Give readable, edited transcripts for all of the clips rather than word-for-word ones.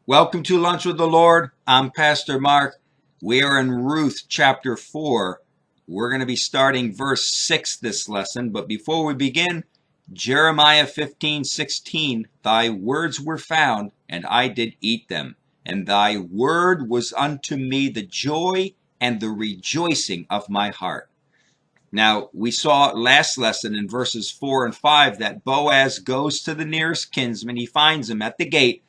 Welcome to Lunch with the Lord. I'm Pastor Mark. We are in Ruth chapter 4. We're going to be starting verse 6 this lesson. But before we begin, Jeremiah 15:16, Thy words were found, and I did eat them. And thy word was unto me the joy and the rejoicing of my heart. Now, we saw last lesson in verses 4 and 5 that Boaz goes to the nearest kinsman. He finds him at the gate.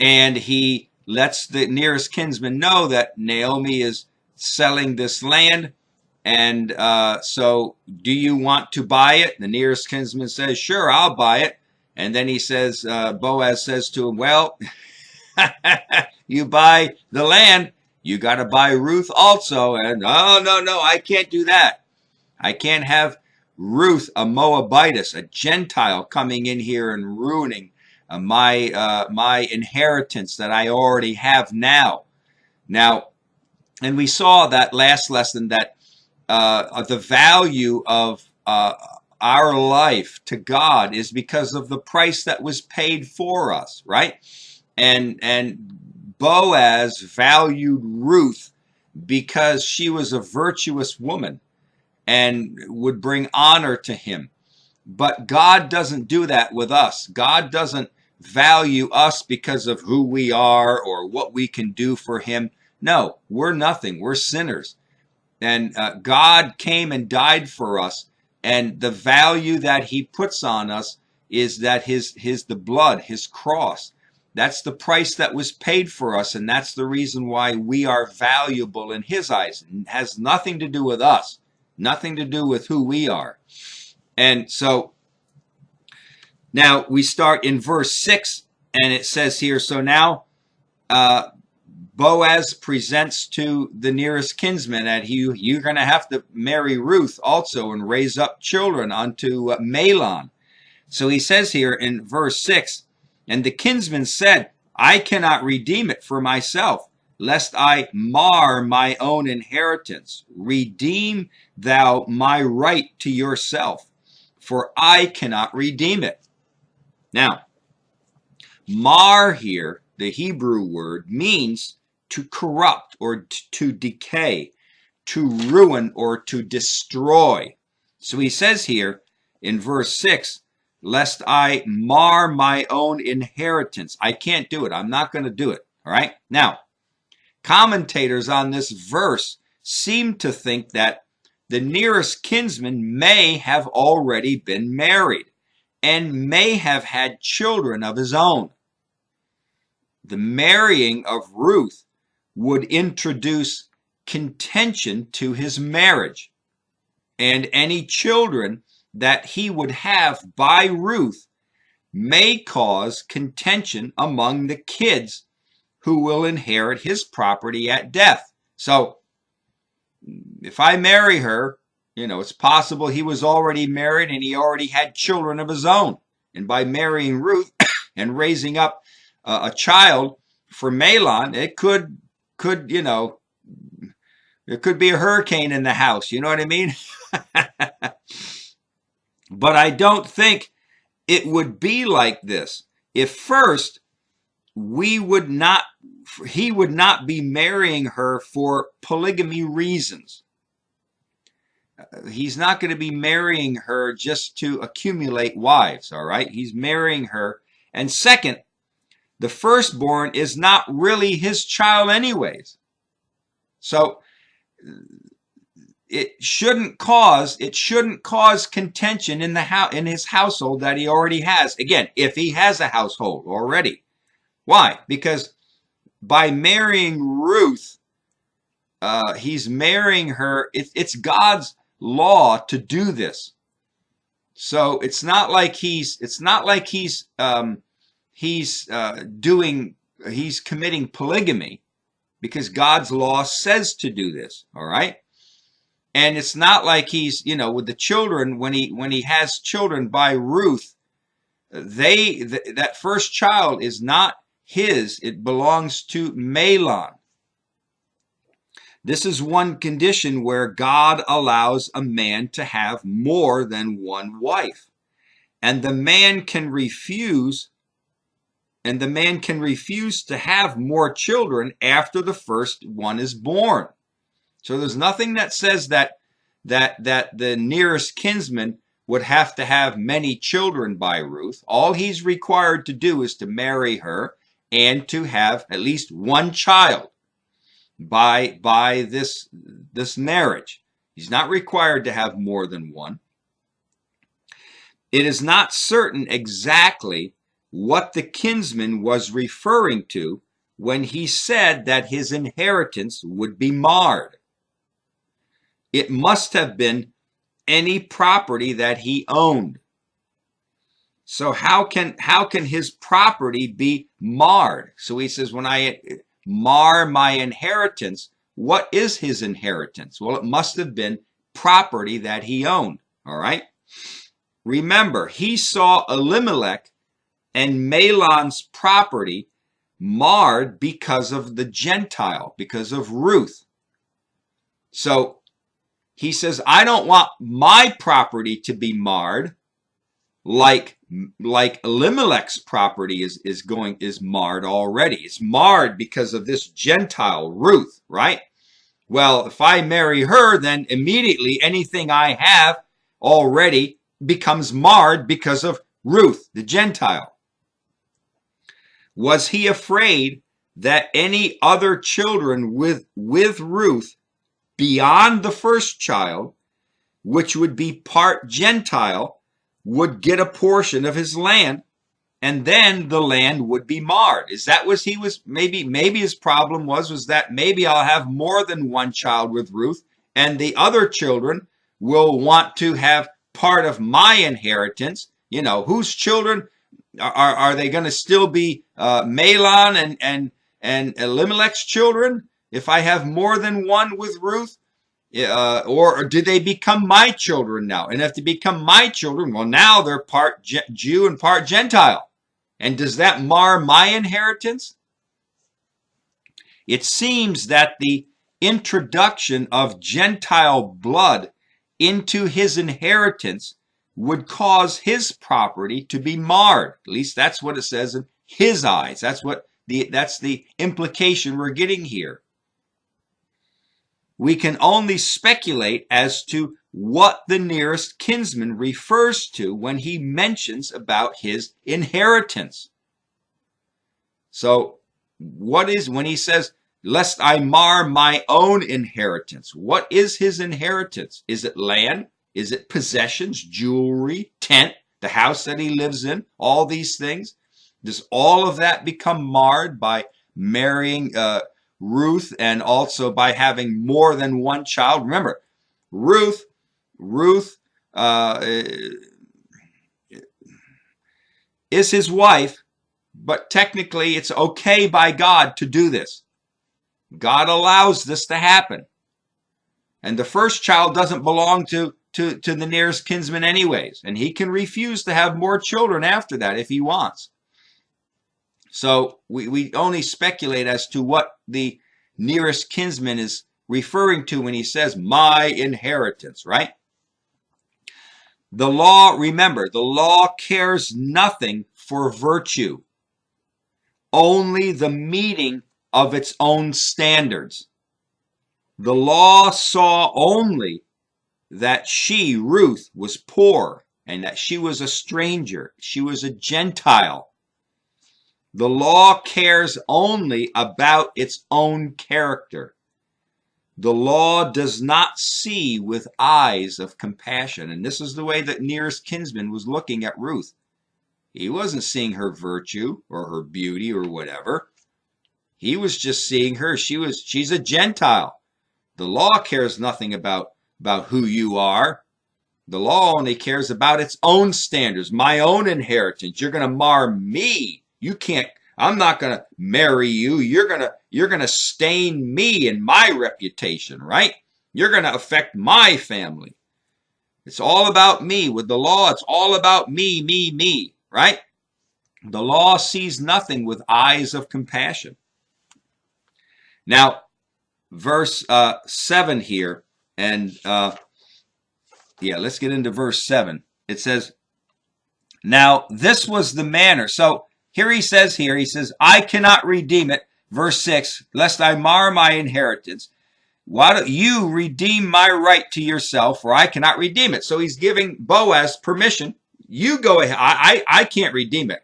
And he lets the nearest kinsman know that Naomi is selling this land. And so do you want to buy it? The nearest kinsman says, sure, I'll buy it. And then he says, Boaz says to him, well, you buy the land, you got to buy Ruth also. And oh, no, I can't do that. I can't have Ruth, a Moabitess, a Gentile, coming in here and ruining my inheritance that I already have now. And we saw that last lesson that the value of our life to God is because of the price that was paid for us, right? And Boaz valued Ruth because she was a virtuous woman and would bring honor to him. But God doesn't do that with us. God doesn't value us because of who we are or what we can do for him. No, we're nothing. We're sinners. And God came and died for us. And the value that he puts on us is that the blood, his cross. That's the price that was paid for us. And that's the reason why we are valuable in his eyes. It has nothing to do with us. Nothing to do with who we are. And so now we start in verse 6, and it says here, so now Boaz presents to the nearest kinsman that you're going to have to marry Ruth also and raise up children unto Mahlon. So he says here in verse 6, and the kinsman said, I cannot redeem it for myself, lest I mar my own inheritance. Redeem thou my right to yourself, for I cannot redeem it. Now, mar here, the Hebrew word, means to corrupt or to decay, to ruin or to destroy. So he says here in verse 6, lest I mar my own inheritance. I can't do it. I'm not going to do it. All right. Now, commentators on this verse seem to think that the nearest kinsman may have already been married and may have had children of his own. The marrying of Ruth would introduce contention to his marriage, and any children that he would have by Ruth may cause contention among the kids who will inherit his property at death. So if I marry her, it's possible he was already married and he already had children of his own. And by marrying Ruth and raising up a child for Mahlon, it could, there could be a hurricane in the house. You know what I mean? But I don't think it would be like this. If first he would not be marrying her for polygamy reasons. He's not going to be marrying her just to accumulate wives, all right? He's marrying her. And second, the firstborn is not really his child anyways. So it shouldn't cause contention in his household that he already has. Again, if he has a household already. Why? Because by marrying Ruth, he's marrying her. It's God's law to do this. So it's not like he's committing polygamy, because God's law says to do this. All right. And it's not like he's, with the children, when he has children by Ruth, that first child is not his. It belongs to Mahlon. This is one condition where God allows a man to have more than one wife. And the man can refuse And the man can refuse to have more children after the first one is born. So there's nothing that says that the nearest kinsman would have to have many children by Ruth. All he's required to do is to marry her and to have at least one child by this marriage. He's not required to have more than one. It is not certain exactly what the kinsman was referring to when he said that his inheritance would be marred. It must have been any property that he owned. So how can his property be marred? So he says, when I mar my inheritance, what is his inheritance? Well, it must have been property that he owned. All right. Remember, he saw Elimelech and Mahlon's property marred because of the Gentile, because of Ruth. So he says, I don't want my property to be marred like Elimelech's property is marred already. It's marred because of this Gentile, Ruth, right? Well, if I marry her, then immediately anything I have already becomes marred because of Ruth, the Gentile. Was he afraid that any other children with Ruth beyond the first child, which would be part Gentile, would get a portion of his land, and then the land would be marred? Is that what he was, maybe his problem was that maybe I'll have more than one child with Ruth, and the other children will want to have part of my inheritance. You know, whose children are they going to still be Mahlon and Elimelech's children if I have more than one with Ruth? Or do they become my children now? And if they become my children, well, now they're part Jew and part Gentile. And does that mar my inheritance? It seems that the introduction of Gentile blood into his inheritance would cause his property to be marred. At least that's what it says in his eyes. That's the implication we're getting here. We can only speculate as to what the nearest kinsman refers to when he mentions about his inheritance. So what is, when he says, lest I mar my own inheritance, what is his inheritance? Is it land? Is it possessions, jewelry, tent, the house that he lives in, all these things? Does all of that become marred by marrying Ruth and also by having more than one child? Remember, Ruth is his wife, but technically it's okay by God to do this. God allows this to happen. And the first child doesn't belong to the nearest kinsman anyways. And he can refuse to have more children after that if he wants. So we only speculate as to what the nearest kinsman is referring to when he says, my inheritance, right? The law, remember, the law cares nothing for virtue, only the meeting of its own standards. The law saw only that she, Ruth, was poor and that she was a stranger. She was a Gentile. The law cares only about its own character. The law does not see with eyes of compassion. And this is the way that nearest kinsman was looking at Ruth. He wasn't seeing her virtue or her beauty or whatever. He was just seeing her. She's a Gentile. The law cares nothing about who you are. The law only cares about its own standards, my own inheritance. You're going to mar me. You can't, I'm not going to marry you. You're going to stain me and my reputation, right? You're going to affect my family. It's all about me. With the law, it's all about me, right? The law sees nothing with eyes of compassion. Now, verse 7 here, and let's get into verse 7. It says, now this was the manner. So Here he says, I cannot redeem it. Verse 6, lest I mar my inheritance. Why don't you redeem my right to yourself, for I cannot redeem it. So he's giving Boaz permission. You go ahead. I can't redeem it.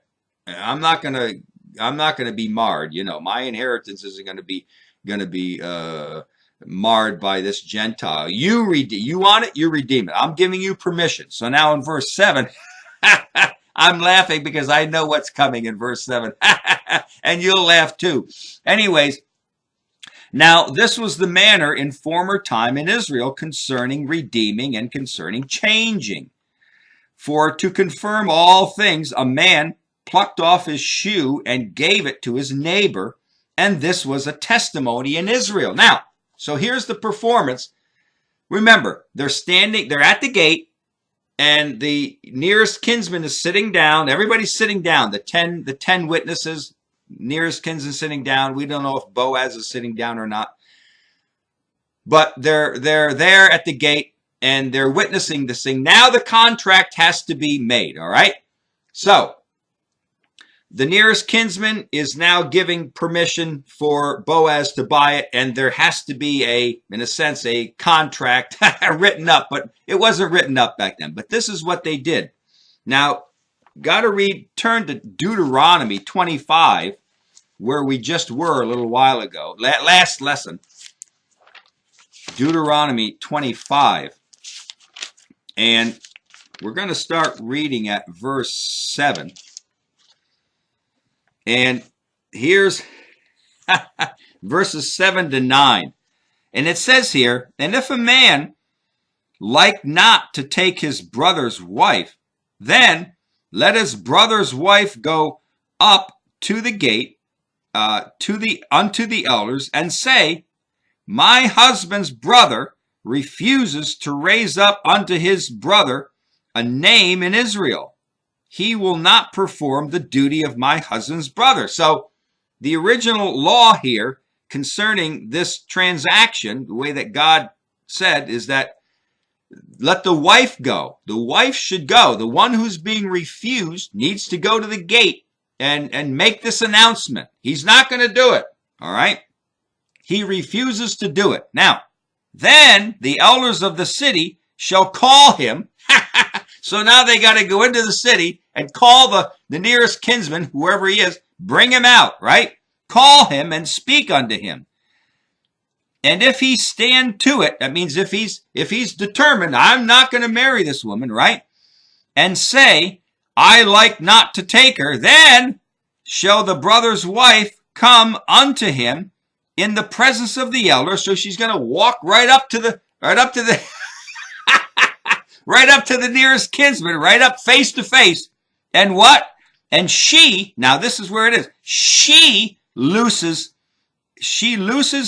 I'm not gonna be marred. You know, my inheritance isn't gonna be marred by this Gentile. You want it, you redeem it. I'm giving you permission. So now in verse 7, I'm laughing because I know what's coming in verse 7. And you'll laugh too. Anyways, now this was the manner in former time in Israel concerning redeeming and concerning changing. For to confirm all things, a man plucked off his shoe and gave it to his neighbor, and this was a testimony in Israel. Now, so here's the performance. Remember, they're at the gate, and the nearest kinsman is sitting down. Everybody's sitting down. The 10 witnesses, nearest kinsman sitting down. We don't know if Boaz is sitting down or not. But they're there at the gate, and they're witnessing this thing. Now the contract has to be made, all right? So the nearest kinsman is now giving permission for Boaz to buy it, and there has to be in a sense, a contract written up, but it wasn't written up back then. But this is what they did. Now, turn to Deuteronomy 25, where we just were a little while ago. Last lesson. Deuteronomy 25. And we're going to start reading at verse 7. And here's verses 7 to 9. And it says here, and if a man like not to take his brother's wife, then let his brother's wife go up to the gate unto the elders and say, my husband's brother refuses to raise up unto his brother a name in Israel. He will not perform the duty of my husband's brother. So the original law here concerning this transaction, the way that God said, is that let the wife go. The wife should go. The one who's being refused needs to go to the gate and make this announcement. He's not going to do it. All right? He refuses to do it. Now, then the elders of the city shall call him. So now they got to go into the city and call the nearest kinsman, whoever he is, bring him out, right? Call him and speak unto him. And if he stand to it, that means if he's determined, I'm not going to marry this woman, right? And say, I like not to take her, then shall the brother's wife come unto him in the presence of the elder. So she's going to walk right up to the right up to the nearest kinsman, right up face to face. And what? And she, now this is where it is, she looses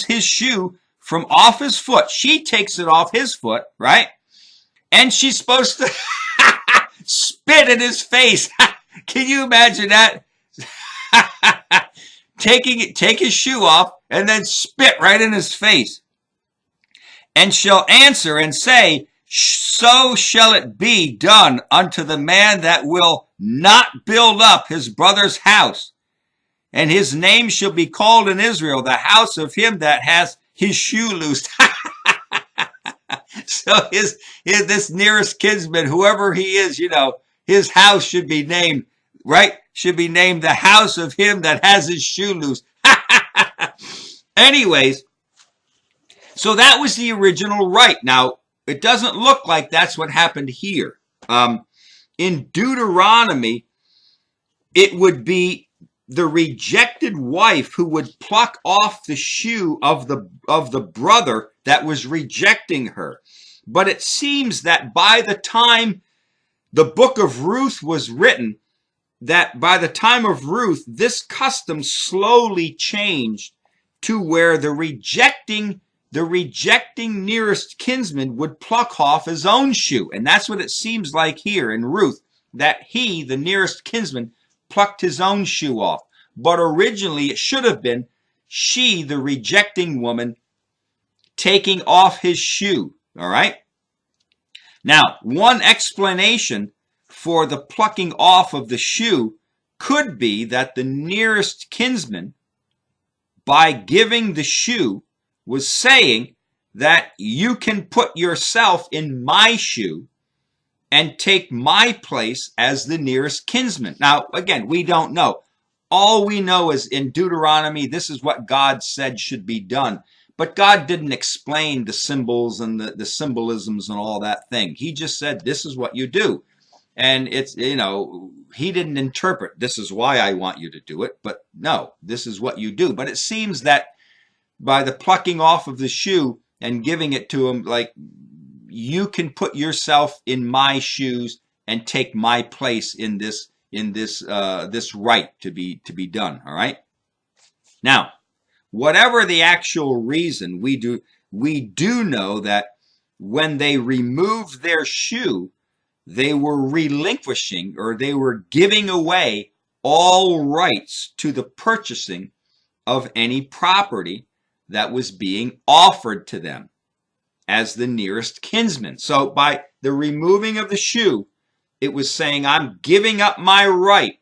his shoe from off his foot. She takes it off his foot, right? And she's supposed to spit in his face. Can you imagine that? Take his shoe off and then spit right in his face. And shall answer and say, so shall it be done unto the man that will not build up his brother's house. And his name shall be called in Israel, the house of him that has his shoe loosed. So this nearest kinsman, whoever he is, his house should be named, right? Should be named the house of him that has his shoe loose. Anyways, so that was the original right. Now, it doesn't look like that's what happened here. In Deuteronomy, it would be the rejected wife who would pluck off the shoe of the brother that was rejecting her. But it seems that by the time the book of Ruth was written, that by the time of Ruth, this custom slowly changed to where the rejecting nearest kinsman would pluck off his own shoe. And that's what it seems like here in Ruth, that he, the nearest kinsman, plucked his own shoe off. But originally it should have been she, the rejecting woman, taking off his shoe. All right? Now, one explanation for the plucking off of the shoe could be that the nearest kinsman, by giving the shoe, was saying that you can put yourself in my shoe and take my place as the nearest kinsman. Now, again, we don't know. All we know is in Deuteronomy, this is what God said should be done. But God didn't explain the symbols and the symbolisms and all that thing. He just said, this is what you do. And it's, he didn't interpret, this is why I want you to do it. But no, this is what you do. But it seems that by the plucking off of the shoe and giving it to him, like, you can put yourself in my shoes and take my place in this rite to be done. All right. Now, whatever the actual reason, we do know that when they removed their shoe, they were relinquishing, or they were giving away, all rights to the purchasing of any property that was being offered to them as the nearest kinsman. So by the removing of the shoe, it was saying, I'm giving up my right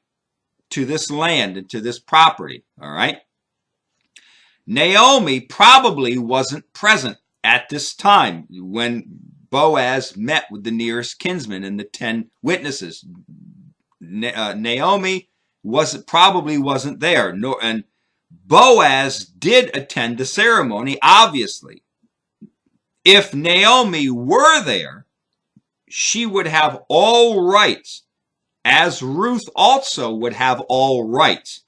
to this land and to this property. All right. Naomi probably wasn't present at this time when Boaz met with the nearest kinsman and the 10 witnesses. Naomi probably wasn't there. And Boaz did attend the ceremony, obviously. If Naomi were there, she would have all rights, as Ruth also would have all rights,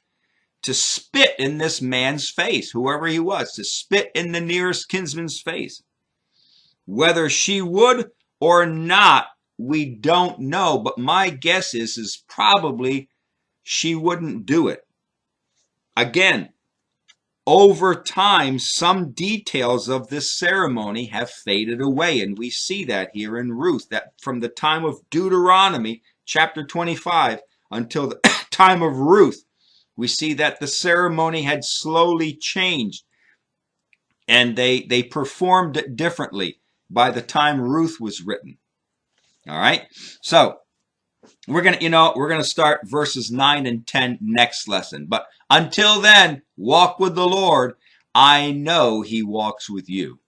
to spit in this man's face, whoever he was, to spit in the nearest kinsman's face. Whether she would or not, we don't know, but my guess is probably she wouldn't do it. Again, over time, some details of this ceremony have faded away, and we see that here in Ruth, that from the time of Deuteronomy, chapter 25, until the time of Ruth, we see that the ceremony had slowly changed, and they performed it differently by the time Ruth was written. All right, so we're gonna start verses 9 and 10 next lesson. But until then, walk with the Lord. I know He walks with you.